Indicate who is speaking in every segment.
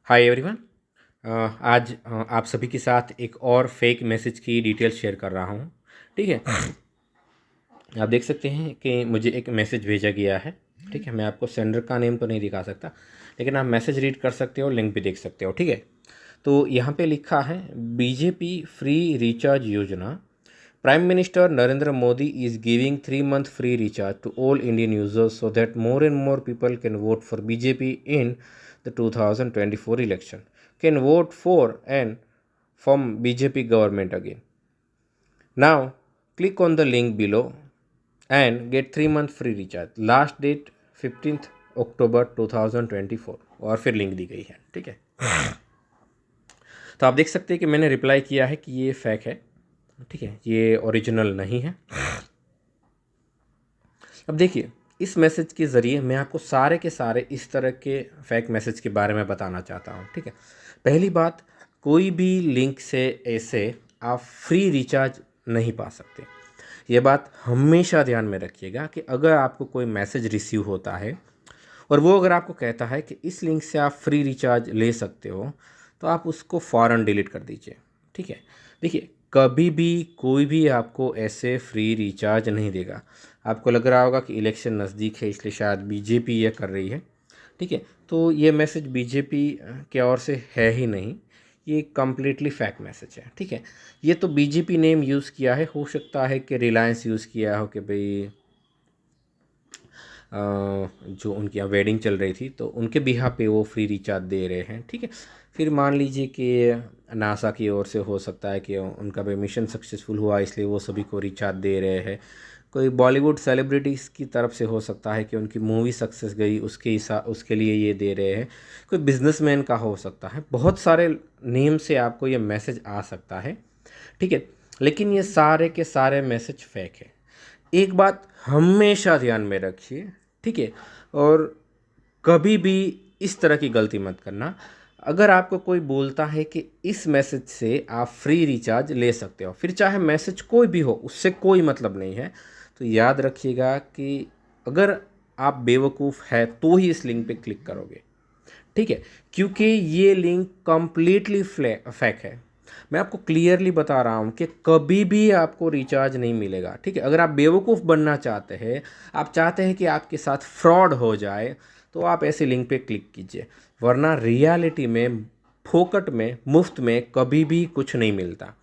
Speaker 1: Hi everyone. आज आप सभी के साथ एक और फेक मैसेज की डिटेल शेयर कर रहा हूँ। ठीक है। आप देख सकते हैं कि मुझे एक मैसेज भेजा गया है। ठीक है, मैं आपको सेंडर का नेम तो नहीं दिखा सकता, लेकिन आप मैसेज रीड कर सकते हो, लिंक भी देख सकते हो। ठीक है, तो यहाँ पे लिखा है बीजेपी फ्री रिचार्ज योजना। Prime minister Narendra Modi is giving 3 month free recharge to all Indian users so that more and more people can vote for BJP in the 2024 election, can vote for and form BJP government again. Now, click on the link below and get 3 month free recharge. Last date 15th October 2024। और फिर link दी गई है। ठीक है, तो आप देख सकते हैं कि मैंने रिप्लाई किया है कि ये फेक है। ठीक है, ये ओरिजिनल नहीं है। अब देखिए, इस मैसेज के ज़रिए मैं आपको सारे के सारे इस तरह के फेक मैसेज के बारे में बताना चाहता हूँ। ठीक है, पहली बात, कोई भी लिंक से ऐसे आप फ्री रिचार्ज नहीं पा सकते। ये बात हमेशा ध्यान में रखिएगा कि अगर आपको कोई मैसेज रिसीव होता है और वो अगर आपको कहता है कि इस लिंक से आप फ्री रिचार्ज ले सकते हो, तो आप उसको फ़ौरन डिलीट कर दीजिए। ठीक है, देखिए, कभी भी कोई भी आपको ऐसे फ्री रिचार्ज नहीं देगा। आपको लग रहा होगा कि इलेक्शन नज़दीक है इसलिए शायद बीजेपी ये कर रही है। ठीक है, तो ये मैसेज बीजेपी के ओर से है ही नहीं, ये कम्प्लीटली फैक मैसेज है। ठीक है, ये तो बीजेपी नेम यूज़ किया है, हो सकता है कि रिलायंस यूज़ किया हो कि भाई जो उनकी यहाँ वेडिंग चल रही थी तो उनके बिहा पे वो फ्री रिचार्ज दे रहे हैं। ठीक है, फिर मान लीजिए कि नासा की ओर से हो सकता है कि उनका भी मिशन सक्सेसफुल हुआ इसलिए वो सभी को रिचार्ज दे रहे हैं। कोई बॉलीवुड सेलिब्रिटीज़ की तरफ से हो सकता है कि उनकी मूवी सक्सेस गई उसके लिए ये दे रहे हैं। कोई बिजनेसमैन का हो सकता है, बहुत सारे नेम से आपको ये मैसेज आ सकता है। ठीक है, लेकिन ये सारे के सारे मैसेज फेक है। एक बात हमेशा ध्यान में रखिए। ठीक है, और कभी भी इस तरह की गलती मत करना। अगर आपको कोई बोलता है कि इस मैसेज से आप फ्री रिचार्ज ले सकते हो, फिर चाहे मैसेज कोई भी हो, उससे कोई मतलब नहीं है, तो याद रखिएगा कि अगर आप बेवकूफ़ है तो ही इस लिंक पे क्लिक करोगे। ठीक है, क्योंकि ये लिंक कम्प्लीटली फेक है। मैं आपको क्लियरली बता रहा हूँ कि कभी भी आपको रिचार्ज नहीं मिलेगा। ठीक है, अगर आप बेवकूफ़ बनना चाहते हैं, आप चाहते हैं कि आपके साथ फ्रॉड हो जाए, तो आप ऐसे लिंक पे क्लिक कीजिए, वरना रियलिटी में फोकट में मुफ्त में कभी भी कुछ नहीं मिलता।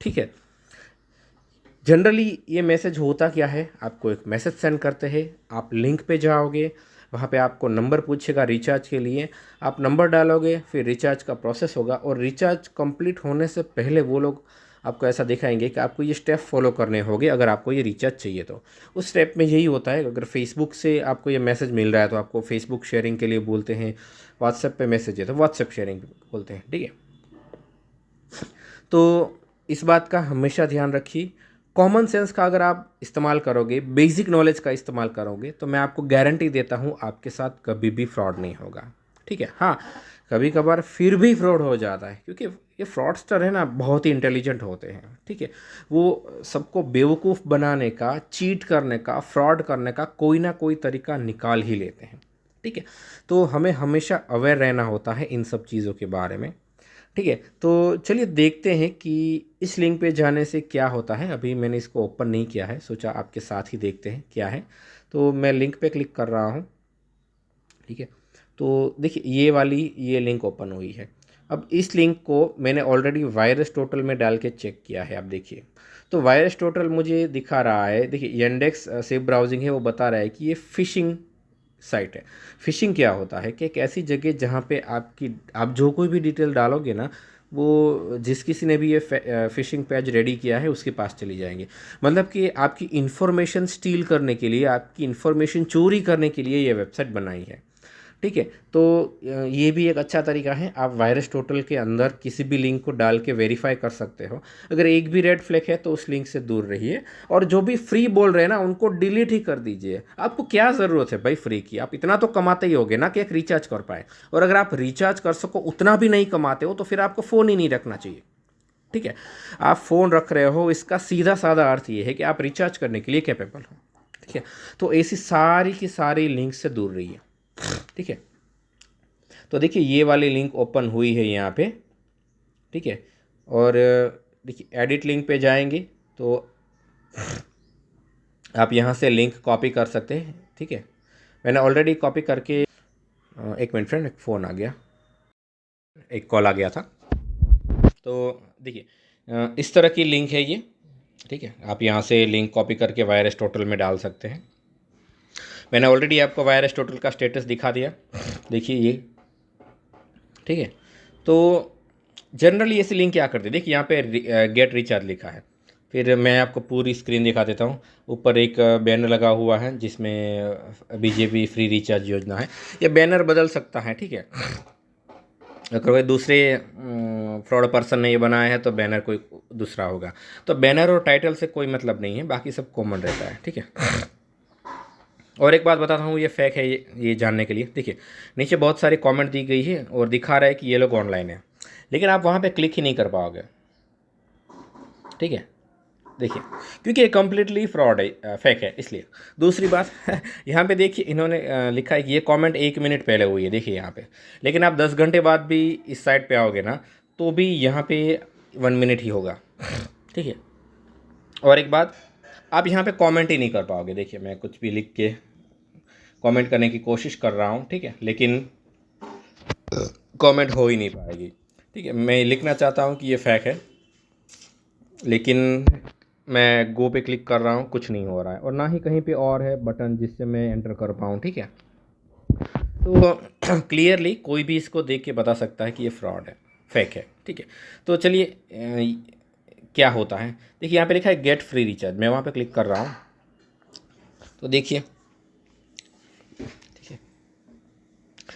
Speaker 1: ठीक है, जनरली ये मैसेज होता क्या है, आपको एक मैसेज सेंड करते हैं, आप लिंक पे जाओगे, वहाँ पे आपको नंबर पूछेगा रिचार्ज के लिए, आप नंबर डालोगे, फिर रिचार्ज का प्रोसेस होगा और रिचार्ज कंप्लीट होने से पहले वो लोग आपको ऐसा दिखाएंगे कि आपको ये स्टेप फॉलो करने होंगे अगर आपको ये रिचार्ज चाहिए तो। उस स्टेप में यही होता है, अगर फेसबुक से आपको ये मैसेज मिल रहा है तो आपको फेसबुक शेयरिंग के लिए बोलते हैं, व्हाट्सएप पे मैसेज है तो व्हाट्सएप शेयरिंग बोलते हैं। ठीक है, तो इस बात का हमेशा ध्यान रखिए। कॉमन सेंस का अगर आप इस्तेमाल करोगे, बेसिक नॉलेज का इस्तेमाल करोगे, तो मैं आपको गारंटी देता हूँ आपके साथ कभी भी फ्रॉड नहीं होगा। ठीक है, हाँ, कभी कभार फिर भी फ्रॉड हो जाता है क्योंकि ये फ्रॉडस्टर है ना, बहुत ही इंटेलिजेंट होते हैं। ठीक है, वो सबको बेवकूफ़ बनाने का, चीट करने का, फ्रॉड करने का कोई ना कोई तरीका निकाल ही लेते हैं। ठीक है, तो हमें हमेशा अवेयर रहना होता है इन सब चीज़ों के बारे में। ठीक है, तो चलिए देखते हैं कि इस लिंक पे जाने से क्या होता है। अभी मैंने इसको ओपन नहीं किया है, सोचा आपके साथ ही देखते हैं क्या है। तो मैं लिंक पे क्लिक कर रहा हूँ। ठीक है, तो देखिए ये लिंक ओपन हुई है। अब इस लिंक को मैंने ऑलरेडी वायरस टोटल में डाल के चेक किया है। आप देखिए, तो वायरस टोटल मुझे दिखा रहा है, देखिए यंडेक्स सेफ ब्राउजिंग है, वो बता रहा है कि ये फ़िशिंग साइट है। फ़िशिंग क्या होता है कि एक ऐसी जगह जहाँ पे आप जो कोई भी डिटेल डालोगे ना, वो जिस किसी ने भी ये फ़िशिंग पेज रेडी किया है उसके पास चली जाएंगे। मतलब कि आपकी इन्फॉर्मेशन स्टील करने के लिए, आपकी इन्फॉर्मेशन चोरी करने के लिए ये वेबसाइट बनाई है। ठीक है, तो ये भी एक अच्छा तरीका है, आप वायरस टोटल के अंदर किसी भी लिंक को डाल के वेरीफाई कर सकते हो। अगर एक भी रेड फ्लैग है तो उस लिंक से दूर रहिए, और जो भी फ्री बोल रहे हैं ना उनको डिलीट ही कर दीजिए। आपको क्या ज़रूरत है भाई फ्री की, आप इतना तो कमाते ही होगे ना कि एक रिचार्ज कर पाए, और अगर आप रिचार्ज कर सको उतना भी नहीं कमाते हो तो फिर आपको फ़ोन ही नहीं रखना चाहिए। ठीक है, आप फ़ोन रख रहे हो, इसका सीधा साधा अर्थ ये है कि आप रिचार्ज करने के लिए कैपेबल हो। ठीक है, तो ऐसी सारी की सारी लिंक से दूर रहिए। ठीक है, तो देखिए ये वाली लिंक ओपन हुई है यहाँ पे, ठीक है। और देखिए एडिट लिंक पे जाएंगे तो आप यहाँ से लिंक कॉपी कर सकते हैं, ठीक है। मैंने ऑलरेडी कॉपी करके एक मिनट फ्रेंड, एक फ़ोन आ गया, एक कॉल आ गया था। तो देखिए इस तरह की लिंक है ये, ठीक है। आप यहाँ से लिंक कॉपी करके वायरस टोटल में डाल सकते हैं। मैंने ऑलरेडी आपको वायरस टोटल का स्टेटस दिखा दिया, देखिए ये, ठीक है। तो जनरली ऐसी लिंक क्या करते हैं, देखिए यहाँ पे गेट रिचार्ज लिखा है। फिर मैं आपको पूरी स्क्रीन दिखा देता हूँ। ऊपर एक बैनर लगा हुआ है जिसमें बीजेपी फ्री रिचार्ज योजना है। ये बैनर बदल सकता है, ठीक है। अगर कोई दूसरे फ्रॉड पर्सन ने ये बनाया है तो बैनर कोई दूसरा होगा। तो बैनर और टाइटल से कोई मतलब नहीं है, बाकी सब कॉमन रहता है, ठीक है। और एक बात बताता हूँ, ये फेक है ये जानने के लिए। देखिए नीचे बहुत सारी कमेंट दी गई है और दिखा रहा है कि ये लोग ऑनलाइन है, लेकिन आप वहाँ पे क्लिक ही नहीं कर पाओगे, ठीक है। देखिए क्योंकि ये कम्प्लीटली फ्रॉड है, फेक है, इसलिए। दूसरी बात यहाँ पे देखिए इन्होंने लिखा है कि ये कमेंट 1 मिनट पहले हुई है, देखिए यहाँ पे। लेकिन आप 10 घंटे बाद भी इस साइट पे आओगे ना तो भी यहाँ पे 1 मिनट ही होगा, ठीक है। और एक बात, आप यहाँ पे कमेंट ही नहीं कर पाओगे। देखिए मैं कुछ भी लिख के कमेंट करने की कोशिश कर रहा हूँ, ठीक है, लेकिन कमेंट हो ही नहीं पाएगी, ठीक है। मैं लिखना चाहता हूँ कि ये फेक है, लेकिन मैं गो पे क्लिक कर रहा हूँ, कुछ नहीं हो रहा है। और ना ही कहीं पे और है बटन जिससे मैं एंटर कर पाऊँ, ठीक है। तो क्लियरली कोई भी इसको देख के बता सकता है कि ये फ्रॉड है, फेक है, ठीक है। तो चलिए क्या होता है, देखिए यहाँ पे लिखा है गेट फ्री रिचार्ज। मैं वहाँ पे क्लिक कर रहा हूँ तो देखिए, ठीक है,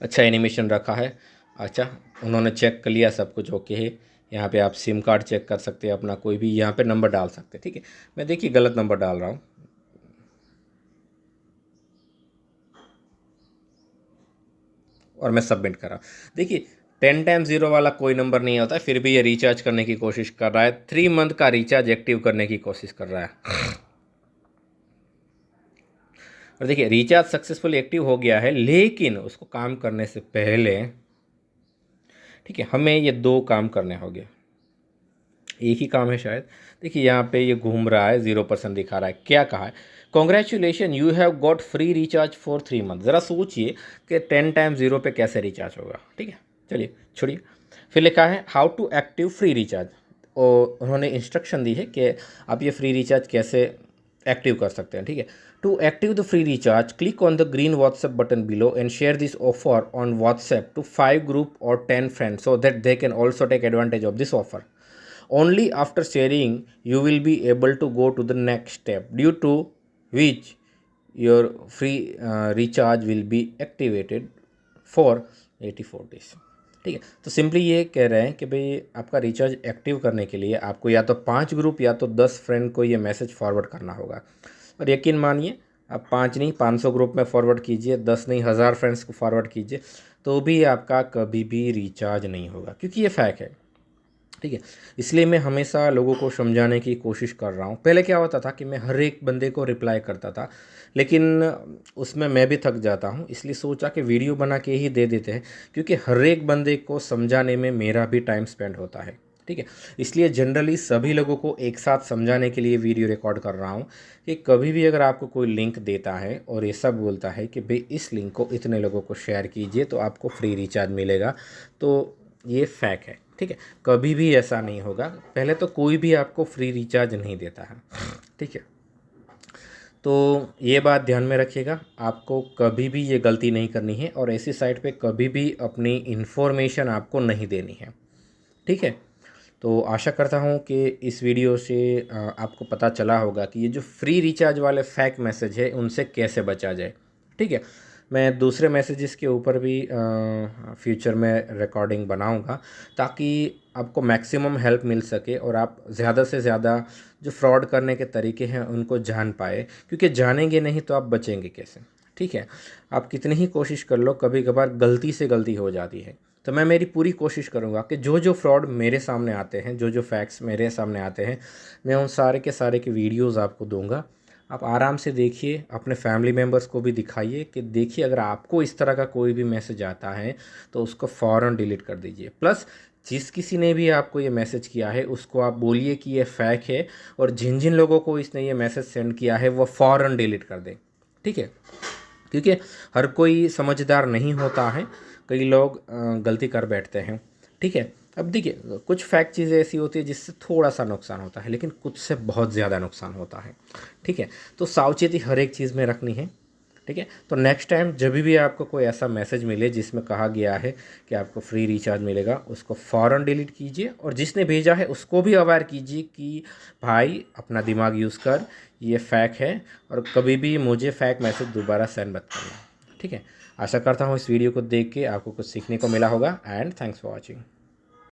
Speaker 1: अच्छा एनिमेशन रखा है। अच्छा उन्होंने चेक कर लिया, सब कुछ ओके है। यहाँ पे आप सिम कार्ड चेक कर सकते हैं अपना, कोई भी यहाँ पे नंबर डाल सकते हैं, ठीक है। मैं देखिए गलत नंबर डाल रहा हूँ और मैं सबमिट कर रहा हूँ। देखिए 10 टाइम 0 वाला कोई नंबर नहीं होता है, फिर भी ये रिचार्ज करने की कोशिश कर रहा है। 3 मंथ का रिचार्ज एक्टिव करने की कोशिश कर रहा है। और देखिए रिचार्ज सक्सेसफुल एक्टिव हो गया है, लेकिन उसको काम करने से पहले, ठीक है, हमें ये 2 काम करने होंगे। एक ही काम है शायद। देखिए यहाँ पे ये घूम रहा है, 0% दिखा रहा है। क्या कहा है, congratulation you have got free recharge for 3 month. ज़रा सोचिए कि 10 टाइम 0 पे कैसे रिचार्ज होगा, ठीक है। चलिए छोड़िए। फिर लिखा है how to active free recharge, और उन्होंने इंस्ट्रक्शन दी है कि आप ये फ्री रिचार्ज कैसे एक्टिव कर सकते हैं, ठीक है। To active the free recharge click on the green WhatsApp button below and share this offer on WhatsApp to 5 group और 10 friends so that they can also take advantage of this offer. Only after sharing you will be able to go to the next step, due to which your free recharge will be activated for 84 days. ठीक है। तो simply ये कह रहे हैं कि भाई आपका रिचार्ज एक्टिव करने के लिए आपको या तो 5 ग्रुप या तो 10 फ्रेंड को ये मैसेज फॉरवर्ड करना होगा। और यकीन मानिए, आप 5 नहीं 500 ग्रुप में फॉरवर्ड कीजिए, 10 नहीं 1000 फ्रेंड्स को फॉरवर्ड कीजिए, तो भी आपका कभी भी रिचार्ज नहीं होगा, क्योंकि ये फैक है, ठीक है। इसलिए मैं हमेशा लोगों को समझाने की कोशिश कर रहा हूँ। पहले क्या होता था कि मैं हर एक बंदे को रिप्लाई करता था, लेकिन उसमें मैं भी थक जाता हूँ, इसलिए सोचा कि वीडियो बना के ही दे देते हैं, क्योंकि हर एक बंदे को समझाने में मेरा भी टाइम स्पेंड होता है, ठीक है। इसलिए जनरली सभी लोगों को एक साथ समझाने के लिए वीडियो रिकॉर्ड कर रहा हूँ कि कभी भी अगर आपको कोई लिंक देता है और ये सब बोलता है कि भाई इस लिंक को इतने लोगों को शेयर कीजिए तो आपको फ्री रिचार्ज मिलेगा, तो ये फैक है, ठीक है। कभी भी ऐसा नहीं होगा। पहले तो कोई भी आपको फ्री रिचार्ज नहीं देता है, ठीक है। तो ये बात ध्यान में रखिएगा, आपको कभी भी ये गलती नहीं करनी है और ऐसी साइट पे कभी भी अपनी इन्फॉर्मेशन आपको नहीं देनी है, ठीक है। तो आशा करता हूँ कि इस वीडियो से आपको पता चला होगा कि ये जो फ्री रिचार्ज वाले फैक मैसेज है उनसे कैसे बचा जाए, ठीक है। मैं दूसरे मैसेजेस के ऊपर भी फ्यूचर में रिकॉर्डिंग बनाऊंगा, ताकि आपको मैक्सिमम हेल्प मिल सके और आप ज़्यादा से ज़्यादा जो फ्रॉड करने के तरीके हैं उनको जान पाए, क्योंकि जानेंगे नहीं तो आप बचेंगे कैसे, ठीक है। आप कितनी ही कोशिश कर लो, कभी कभार गलती से गलती हो जाती है। तो मैं मेरी पूरी कोशिश करूँगा कि जो जो फ्रॉड मेरे सामने आते हैं, जो जो फैक्ट्स मेरे सामने आते हैं, मैं उन सारे के वीडियोज़ आपको दूंगा। आप आराम से देखिए, अपने फैमिली मेम्बर्स को भी दिखाइए कि देखिए अगर आपको इस तरह का कोई भी मैसेज आता है तो उसको फ़ौरन डिलीट कर दीजिए। प्लस जिस किसी ने भी आपको ये मैसेज किया है उसको आप बोलिए कि ये फ़ेक है, और जिन जिन लोगों को इसने ये मैसेज सेंड किया है वो फ़ौरन डिलीट कर दें, ठीक है। क्योंकि हर कोई समझदार नहीं होता है, कई लोग गलती कर बैठते हैं, ठीक है। अब देखिए कुछ फैक्ट चीज़ें ऐसी होती है जिससे थोड़ा सा नुकसान होता है, लेकिन कुछ से बहुत ज़्यादा नुकसान होता है, ठीक है। तो सावचेती हर एक चीज़ में रखनी है, ठीक है। तो नेक्स्ट टाइम जब भी आपको कोई ऐसा मैसेज मिले जिसमें कहा गया है कि आपको फ्री रिचार्ज मिलेगा, उसको फ़ौरन डिलीट कीजिए, और जिसने भेजा है उसको भी अवेयर कीजिए कि भाई अपना दिमाग यूज़ कर, ये फ़ैक है, और कभी भी मुझे फ़ैक मैसेज दोबारा सेंड मत करना, ठीक है। आशा करता हूँ इस वीडियो को देख के आपको कुछ सीखने को मिला होगा, एंड थैंक्स फॉर वॉचिंग।